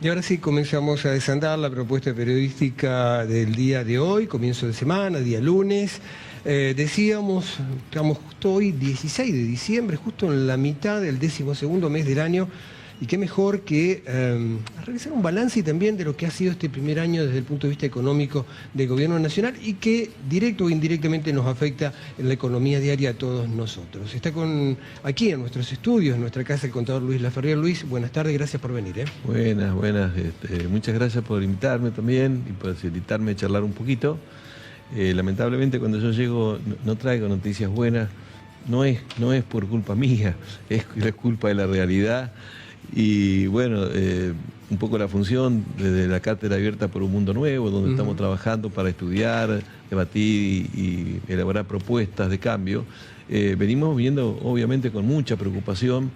Y ahora sí comenzamos a desandar la propuesta periodística del día de hoy, comienzo de semana, día lunes. Decíamos, estamos justo hoy, 16 de diciembre, justo en la mitad del 12º mes del año, y qué mejor que realizar un balance y también de lo que ha sido este primer año desde el punto de vista económico del gobierno nacional y que directo o indirectamente nos afecta en la economía diaria a todos nosotros. Está aquí en nuestros estudios, en nuestra casa, el contador Luis Laferrier. Luis, buenas tardes, gracias por venir. Buenas. Muchas gracias por invitarme también y por facilitarme charlar un poquito. Lamentablemente cuando yo llego no traigo noticias buenas, no es por culpa mía, es culpa de la realidad. Y bueno, un poco la función desde la Cátedra Abierta por un Mundo Nuevo, donde estamos trabajando para estudiar, debatir y elaborar propuestas de cambio. Venimos viendo, obviamente, con mucha preocupación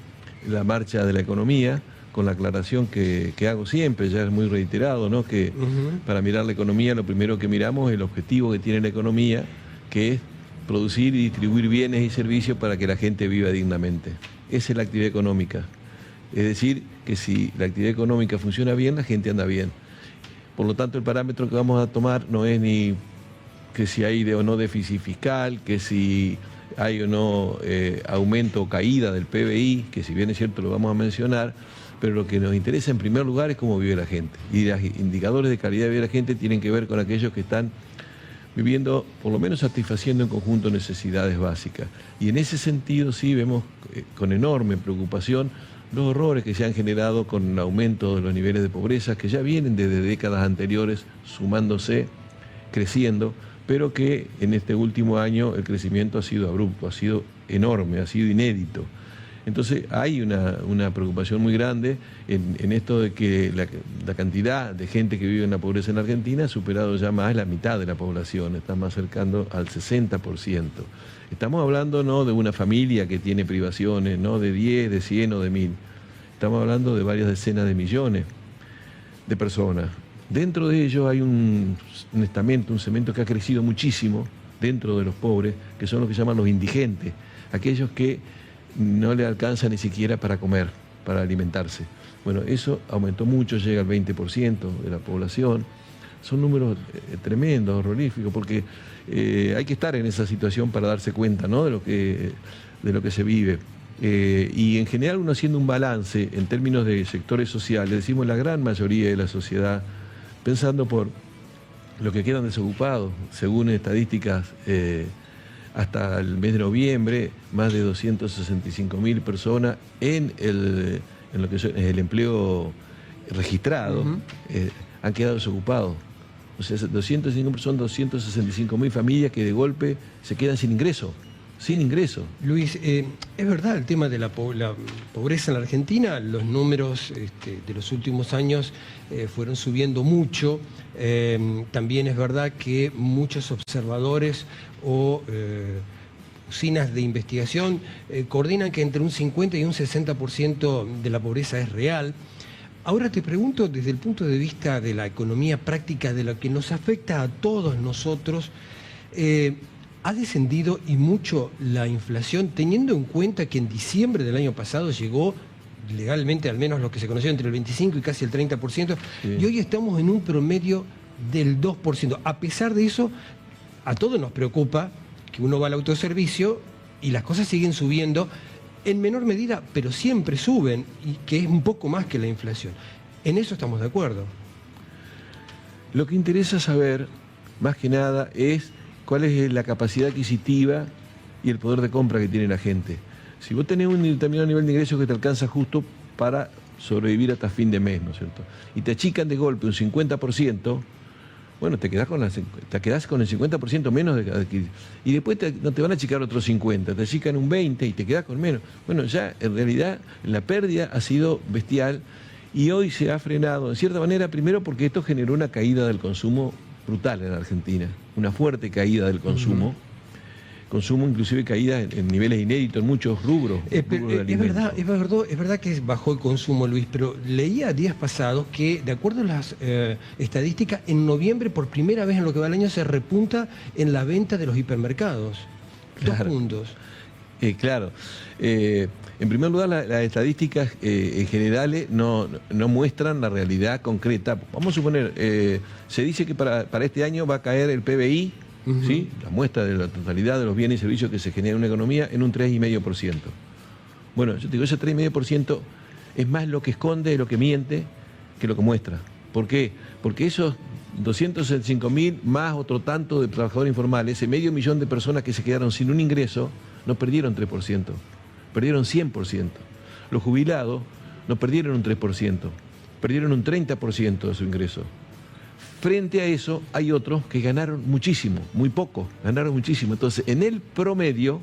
la marcha de la economía, con la aclaración que hago siempre, ya es muy reiterado, ¿no? Que para mirar la economía lo primero que miramos es el objetivo que tiene la economía, que es producir y distribuir bienes y servicios para que la gente viva dignamente. Esa es la actividad económica. Es decir, que si la actividad económica funciona bien, la gente anda bien. Por lo tanto, el parámetro que vamos a tomar no es ni que si hay o no déficit fiscal, que si hay o no aumento o caída del PBI, que si bien es cierto lo vamos a mencionar, pero lo que nos interesa en primer lugar es cómo vive la gente. Y los indicadores de calidad de vida de la gente tienen que ver con aquellos que están viviendo, por lo menos satisfaciendo en conjunto necesidades básicas. Y en ese sentido sí vemos con enorme preocupación los horrores que se han generado con el aumento de los niveles de pobreza, que ya vienen desde décadas anteriores sumándose, creciendo, pero que en este último año el crecimiento ha sido abrupto, ha sido enorme, ha sido inédito. Entonces hay una preocupación muy grande en esto de que la cantidad de gente que vive en la pobreza en la Argentina ha superado ya más la mitad de la población, está más cercano al 60%. Estamos hablando no de una familia que tiene privaciones, no de 10, de 100 o de 1000. Estamos hablando de varias decenas de millones de personas. Dentro de ellos hay un estamento, un segmento que ha crecido muchísimo dentro de los pobres, que son los que llaman los indigentes, aquellos que no le alcanza ni siquiera para comer, para alimentarse. Bueno, eso aumentó mucho, llega al 20% de la población. Son números tremendos, horroríficos, porque hay que estar en esa situación para darse cuenta, ¿no?, de lo que se vive. Y en general uno haciendo un balance en términos de sectores sociales, decimos la gran mayoría de la sociedad, pensando por lo que quedan desocupados, según estadísticas, hasta el mes de noviembre, más de 265.000 personas en lo que es el empleo registrado, han quedado desocupados. O sea, son 265.000 familias que de golpe se quedan sin ingreso. Sin ingreso. Luis, es verdad el tema de la pobreza en la Argentina, los números de los últimos años fueron subiendo mucho. También es verdad que muchos observadores o usinas de investigación coordinan que entre un 50 y un 60% de la pobreza es real. Ahora te pregunto desde el punto de vista de la economía práctica, de lo que nos afecta a todos nosotros, ¿ha descendido y mucho la inflación, teniendo en cuenta que en diciembre del año pasado llegó legalmente, al menos lo que se conoció, entre el 25 y casi el 30%, sí, y hoy estamos en un promedio del 2%? A pesar de eso, a todos nos preocupa que uno va al autoservicio y las cosas siguen subiendo, en menor medida, pero siempre suben, y que es un poco más que la inflación. En eso estamos de acuerdo. Lo que interesa saber, más que nada, es cuál es la capacidad adquisitiva y el poder de compra que tiene la gente. Si vos tenés un determinado nivel de ingresos que te alcanza justo para sobrevivir hasta fin de mes, ¿no es cierto?, y te achican de golpe un 50%, bueno, te quedás con el 50% menos de adquirir. Y después no te van a achicar otros 50, te achican un 20 y te quedás con menos. Bueno, ya en realidad la pérdida ha sido bestial y hoy se ha frenado, en cierta manera, primero porque esto generó una caída del consumo brutal en la Argentina, una fuerte caída del consumo. Consumo, inclusive caída en niveles inéditos en muchos rubros. Es verdad que bajó el consumo, Luis, pero leía días pasados que, de acuerdo a las estadísticas, en noviembre, por primera vez en lo que va del año, se repunta en la venta de los hipermercados. Claro. 2 puntos. Claro. En primer lugar, las estadísticas en generales no muestran la realidad concreta. Vamos a suponer, se dice que para este año va a caer el PBI, ¿sí? La muestra de la totalidad de los bienes y servicios que se generan en una economía, en un 3,5%. Bueno, yo te digo, ese 3,5% es más lo que esconde, lo que miente, que lo que muestra. ¿Por qué? Porque esos 265.000 más otro tanto de trabajadores informales, ese 500.000 de personas que se quedaron sin un ingreso, no perdieron 3%, perdieron 100%. Los jubilados no perdieron un 3%, perdieron un 30% de su ingreso. Frente a eso hay otros que ganaron muchísimo, muy poco, ganaron muchísimo. Entonces, en el promedio,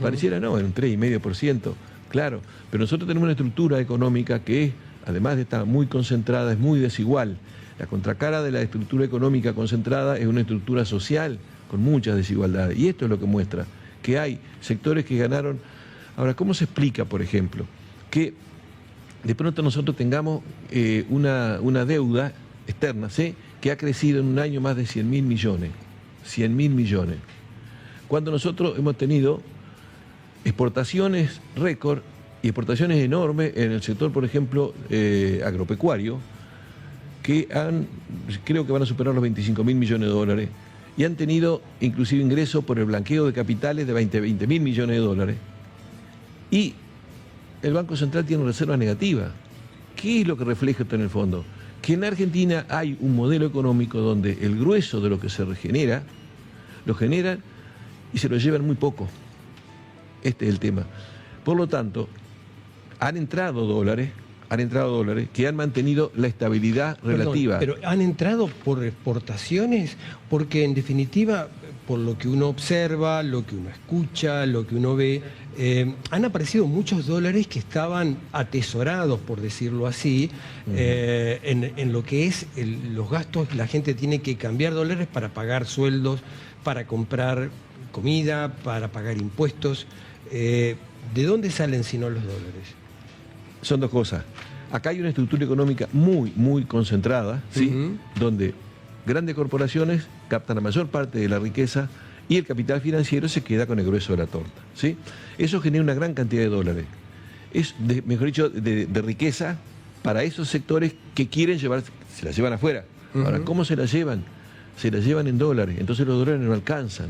pareciera no, en un 3,5%, claro, pero nosotros tenemos una estructura económica que es, además de estar muy concentrada, es muy desigual. La contracara de la estructura económica concentrada es una estructura social con muchas desigualdades. Y esto es lo que muestra, que hay sectores que ganaron. Ahora, ¿cómo se explica, por ejemplo, que de pronto nosotros tengamos una deuda externa, ¿sí?, que ha crecido en un año más de 100.000 millones? 100.000 millones. Cuando nosotros hemos tenido exportaciones récord y exportaciones enormes en el sector, por ejemplo, agropecuario, que creo que van a superar los 25.000 millones de dólares, y han tenido inclusive ingresos por el blanqueo de capitales de 20.000 millones de dólares, y el Banco Central tiene reservas negativas. ¿Qué es lo que refleja esto en el fondo? Que en Argentina hay un modelo económico donde el grueso de lo que se regenera, lo generan y se lo llevan muy poco. Este es el tema. Por lo tanto, han entrado dólares que han mantenido la estabilidad relativa. Pero han entrado por exportaciones, porque en definitiva, por lo que uno observa, lo que uno escucha, lo que uno ve, han aparecido muchos dólares que estaban atesorados, por decirlo así, en lo que es los gastos. La gente tiene que cambiar dólares para pagar sueldos, para comprar comida, para pagar impuestos. ¿De dónde salen si no los dólares? Son dos cosas. Acá hay una estructura económica muy, muy concentrada, ¿sí? Donde grandes corporaciones captan la mayor parte de la riqueza y el capital financiero se queda con el grueso de la torta, ¿sí? Eso genera una gran cantidad de dólares. Es, mejor dicho, de riqueza para esos sectores que quieren llevar, se la llevan afuera. Ahora, ¿cómo se la llevan? Se la llevan en dólares, entonces los dólares no alcanzan.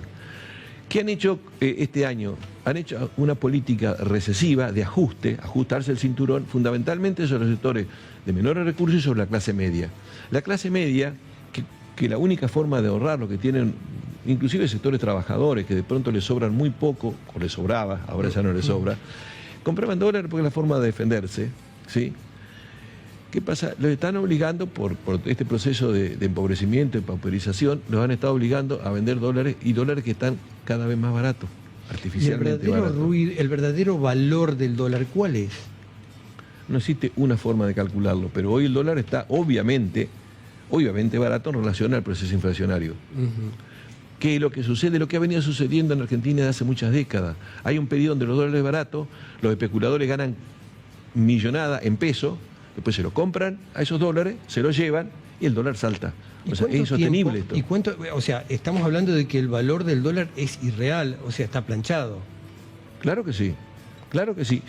¿Qué han hecho este año? Han hecho una política recesiva de ajustarse el cinturón, fundamentalmente sobre los sectores de menores recursos y sobre la clase media. La clase media, que la única forma de ahorrar lo que tienen, inclusive sectores trabajadores, que de pronto les sobran muy poco, o les sobraba, ahora ya no les sobra, compraban dólares porque es la forma de defenderse, ¿sí? ¿Qué pasa? Los están obligando, por este proceso de empobrecimiento, de pauperización, los han estado obligando a vender dólares, y dólares que están cada vez más baratos, artificialmente baratos. El verdadero valor del dólar, ¿cuál es? No existe una forma de calcularlo, pero hoy el dólar está obviamente barato en relación al proceso inflacionario. Que lo que sucede, lo que ha venido sucediendo en Argentina desde hace muchas décadas. Hay un periodo donde los dólares baratos, los especuladores ganan millonada en pesos, después se lo compran a esos dólares, se los llevan y el dólar salta. O sea, es insostenible esto. ¿Y cuánto? O sea, estamos hablando de que el valor del dólar es irreal, o sea, está planchado. Claro que sí, claro que sí.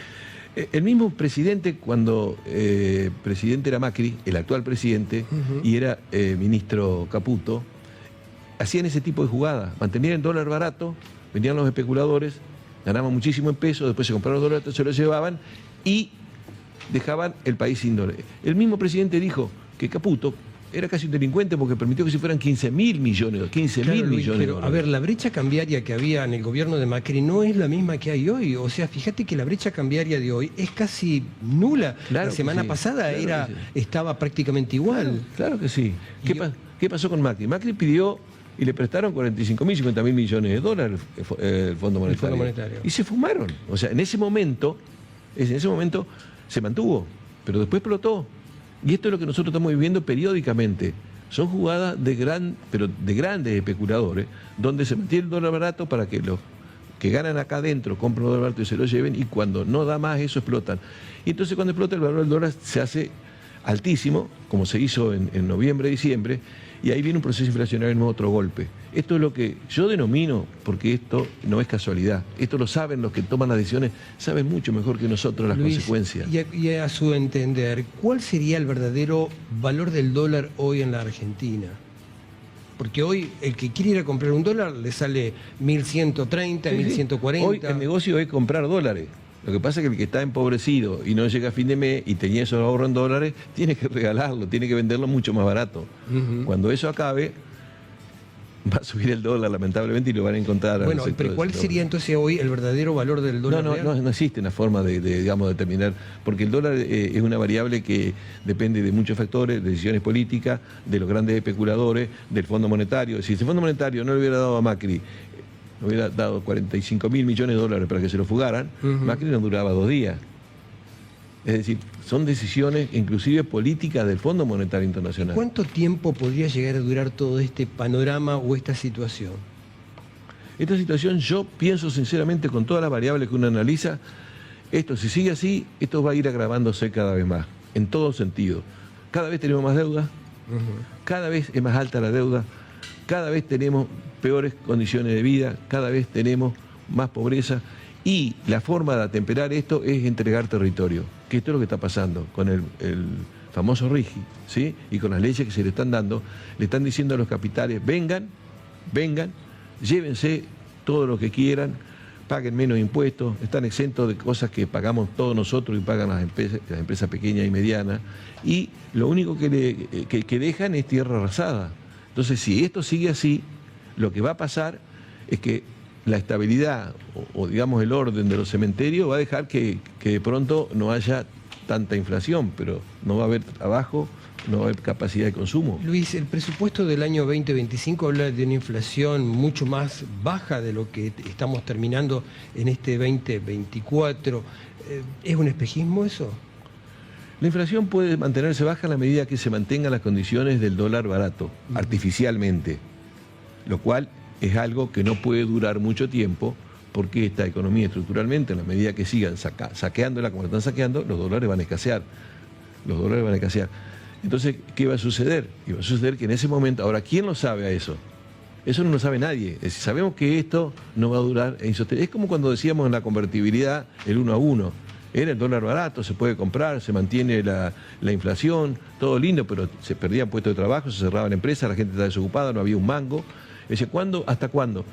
El mismo presidente, cuando presidente era Macri, el actual presidente, y era ministro Caputo, hacían ese tipo de jugadas. Mantenían el dólar barato, venían los especuladores, ganaban muchísimo en pesos, después se compraron los dólares, se los llevaban y dejaban el país sin dólares. El mismo presidente dijo que Caputo era casi un delincuente porque permitió que se fueran 15.000 millones, 15.000 millones de dólares. A ver, la brecha cambiaria que había en el gobierno de Macri no es la misma que hay hoy. O sea, fíjate que la brecha cambiaria de hoy es casi nula. Claro, la semana pasada estaba prácticamente igual. Claro que sí. ¿Qué pasó con Macri? Macri pidió y le prestaron 45.000, 50.000 millones de dólares el Fondo Monetario. Y se fumaron. O sea, en ese momento se mantuvo, pero después explotó. Y esto es lo que nosotros estamos viviendo periódicamente. Son jugadas de grandes especuladores, donde se mantiene el dólar barato para que los que ganan acá adentro compren el dólar barato y se lo lleven, y cuando no da más eso explotan. Y entonces cuando explota el valor del dólar se hace altísimo, como se hizo en noviembre, diciembre, y ahí viene un proceso inflacionario en otro golpe. Esto es lo que yo denomino, porque esto no es casualidad, esto lo saben los que toman las decisiones, saben mucho mejor que nosotros las Luis, consecuencias. Y a su entender, ¿cuál sería el verdadero valor del dólar hoy en la Argentina? Porque hoy el que quiere ir a comprar un dólar le sale 1.130, 1.140. Hoy el negocio es comprar dólares. Lo que pasa es que el que está empobrecido y no llega a fin de mes y tenía esos ahorros en dólares, tiene que regalarlo, tiene que venderlo mucho más barato. Cuando eso acabe, va a subir el dólar, lamentablemente, y lo van a encontrar. Bueno, pero ¿cuál sería entonces hoy el verdadero valor del dólar? No existe una forma de determinar, porque el dólar es una variable que depende de muchos factores, de decisiones políticas, de los grandes especuladores, del Fondo Monetario. Si el Fondo Monetario no le hubiera dado a Macri, le hubiera dado 45.000 millones de dólares para que se lo fugaran, Macri no duraba 2 días. Es decir, son decisiones inclusive políticas del Fondo Monetario Internacional. ¿Cuánto tiempo podría llegar a durar todo este panorama o esta situación? Esta situación, yo pienso sinceramente, con todas las variables que uno analiza, esto, si sigue así, esto va a ir agravándose cada vez más, en todo sentido. Cada vez tenemos más deuda, cada vez es más alta la deuda, cada vez tenemos peores condiciones de vida, cada vez tenemos más pobreza, y la forma de atemperar esto es entregar territorio, que esto es lo que está pasando con el famoso RIGI, ¿sí? Y con las leyes que se le están dando, le están diciendo a los capitales, vengan, llévense todo lo que quieran, paguen menos impuestos, están exentos de cosas que pagamos todos nosotros y pagan las empresas pequeñas y medianas, y lo único que dejan es tierra arrasada. Entonces, si esto sigue así, lo que va a pasar es que la estabilidad o digamos el orden de los cementerios va a dejar que de pronto no haya tanta inflación, pero no va a haber trabajo, no va a haber capacidad de consumo. Luis, el presupuesto del año 2025 habla de una inflación mucho más baja de lo que estamos terminando en este 2024. ¿Es un espejismo eso? La inflación puede mantenerse baja en la medida que se mantengan las condiciones del dólar barato, artificialmente, lo cual es algo que no puede durar mucho tiempo, porque esta economía estructuralmente, en la medida que sigan saqueándola como la están saqueando, los dólares van a escasear. Los dólares van a escasear. Entonces, ¿qué va a suceder? Y va a suceder que en ese momento, ahora, ¿quién lo sabe a eso? Eso no lo sabe nadie. Es decir, sabemos que esto no va a durar e insostenible. Es como cuando decíamos en la convertibilidad el 1 a 1. Era el dólar barato, se puede comprar, se mantiene la inflación, todo lindo, pero se perdían puestos de trabajo, se cerraban empresas, la gente estaba desocupada, no había un mango. Ese ¿cuándo? ¿Hasta cuándo?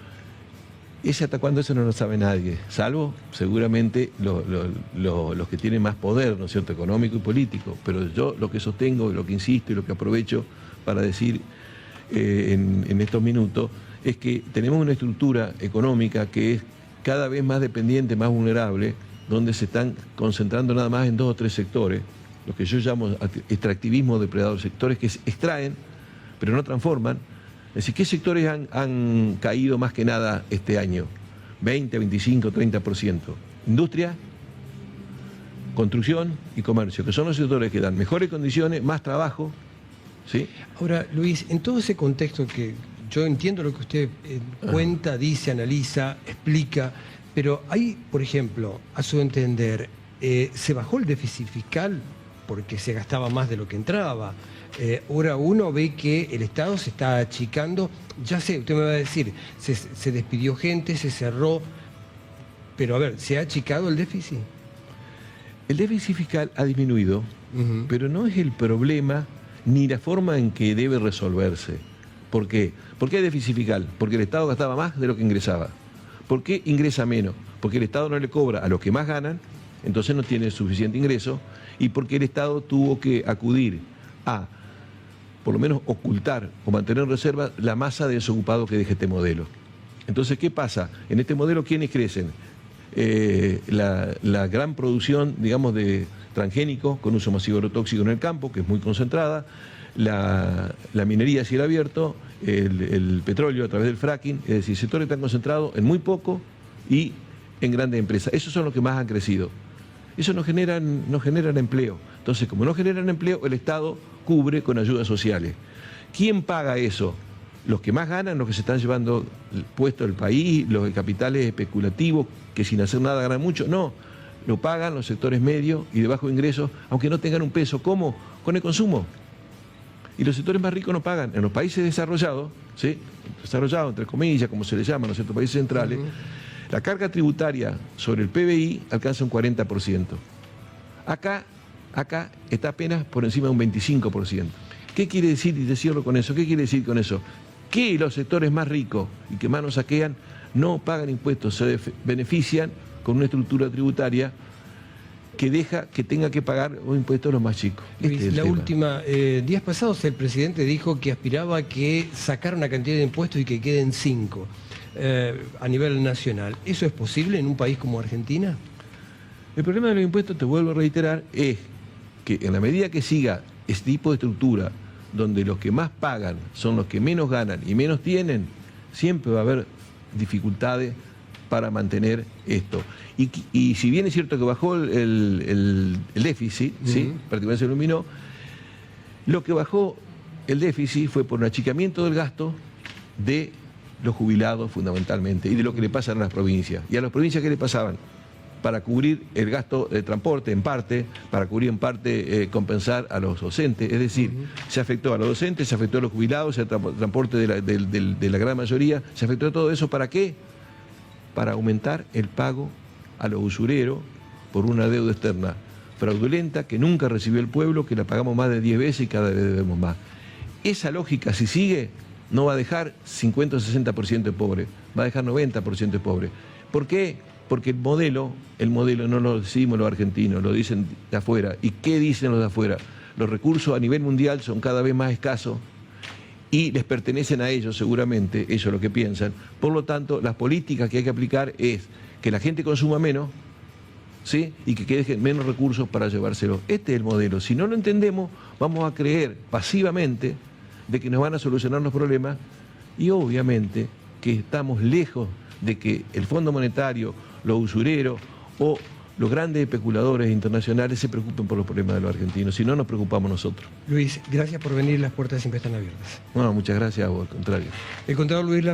Ese hasta cuándo, eso no lo sabe nadie, salvo seguramente los que tienen más poder, ¿no es cierto?, económico y político. Pero yo lo que sostengo, lo que insisto y lo que aprovecho para decir en estos minutos es que tenemos una estructura económica que es cada vez más dependiente, más vulnerable, donde se están concentrando nada más en 2 o 3 sectores, lo que yo llamo extractivismo depredador, sectores que extraen pero no transforman. Es decir, ¿qué sectores han caído más que nada este año? 20, 25, 30%. Industria, construcción y comercio, que son los sectores que dan mejores condiciones, más trabajo, ¿sí? Ahora, Luis, en todo ese contexto que yo entiendo lo que usted cuenta, dice, analiza, explica, pero hay, por ejemplo, a su entender, ¿se bajó el déficit fiscal porque se gastaba más de lo que entraba? Ahora uno ve que el Estado se está achicando, ya sé, usted me va a decir, se despidió gente, se cerró, pero a ver, ¿se ha achicado el déficit? El déficit fiscal ha disminuido, pero no es el problema ni la forma en que debe resolverse. ¿Por qué? ¿Por qué hay déficit fiscal? Porque el Estado gastaba más de lo que ingresaba. ¿Por qué ingresa menos? Porque el Estado no le cobra a los que más ganan, entonces no tiene suficiente ingreso, y porque el Estado tuvo que acudir a, por lo menos, ocultar o mantener en reserva la masa de desocupados que deja este modelo. Entonces, ¿qué pasa? En este modelo, ¿quiénes crecen? La gran producción, digamos, de transgénicos con uso masivo de agrotóxico en el campo, que es muy concentrada, la minería a cielo abierto, el petróleo a través del fracking, es decir, sectores que están concentrados en muy poco y en grandes empresas. Esos son los que más han crecido. Eso no generan empleo. Entonces, como no generan empleo, el Estado cubre con ayudas sociales. ¿Quién paga eso? Los que más ganan, los que se están llevando el puesto del país, los de capitales especulativos, que sin hacer nada ganan mucho. No, lo pagan los sectores medios y de bajo ingreso, aunque no tengan un peso. ¿Cómo? Con el consumo. Y los sectores más ricos no pagan. En los países desarrollados, ¿sí? Desarrollados entre comillas, como se les llama, los países centrales, la carga tributaria sobre el PBI alcanza un 40%. Acá está apenas por encima de un 25%. ¿Qué quiere decir, y te cierro con eso, qué quiere decir con eso? Que los sectores más ricos y que más nos saquean no pagan impuestos, se benefician con una estructura tributaria que deja que tenga que pagar un impuesto a los más chicos. La última, días pasados el presidente dijo que aspiraba a que sacara una cantidad de impuestos y que queden 5 a nivel nacional. ¿Eso es posible en un país como Argentina? El problema de los impuestos, te vuelvo a reiterar, es que en la medida que siga este tipo de estructura, donde los que más pagan son los que menos ganan y menos tienen, siempre va a haber dificultades para mantener esto. Y si bien es cierto que bajó el déficit, ¿sí? Prácticamente se eliminó, lo que bajó el déficit fue por un achicamiento del gasto de los jubilados fundamentalmente y de lo que le pasa a las provincias. ¿Y a las provincias qué le pasaban? Para cubrir el gasto de transporte en parte, para cubrir en parte compensar a los docentes. Es decir, se afectó a los docentes, se afectó a los jubilados, al transporte de la gran mayoría, se afectó a todo eso. ¿Para qué? Para aumentar el pago a los usureros por una deuda externa fraudulenta que nunca recibió el pueblo, que la pagamos más de 10 veces y cada vez debemos más. Esa lógica, si sigue, no va a dejar 50 o 60% de pobres, va a dejar 90% de pobres. ¿Por qué? Porque el modelo no lo decimos los argentinos, lo dicen de afuera. ¿Y qué dicen los de afuera? Los recursos a nivel mundial son cada vez más escasos y les pertenecen a ellos seguramente, ellos lo que piensan. Por lo tanto, las políticas que hay que aplicar es que la gente consuma menos, ¿sí? Y que dejen menos recursos para llevárselo. Este es el modelo. Si no lo entendemos, vamos a creer pasivamente de que nos van a solucionar los problemas y obviamente que estamos lejos de que el Fondo Monetario, los usureros o los grandes especuladores internacionales se preocupen por los problemas de los argentinos, si no nos preocupamos nosotros. Luis, gracias por venir, las puertas siempre están abiertas. No, muchas gracias a vos, al contrario. El contador Luis Lafont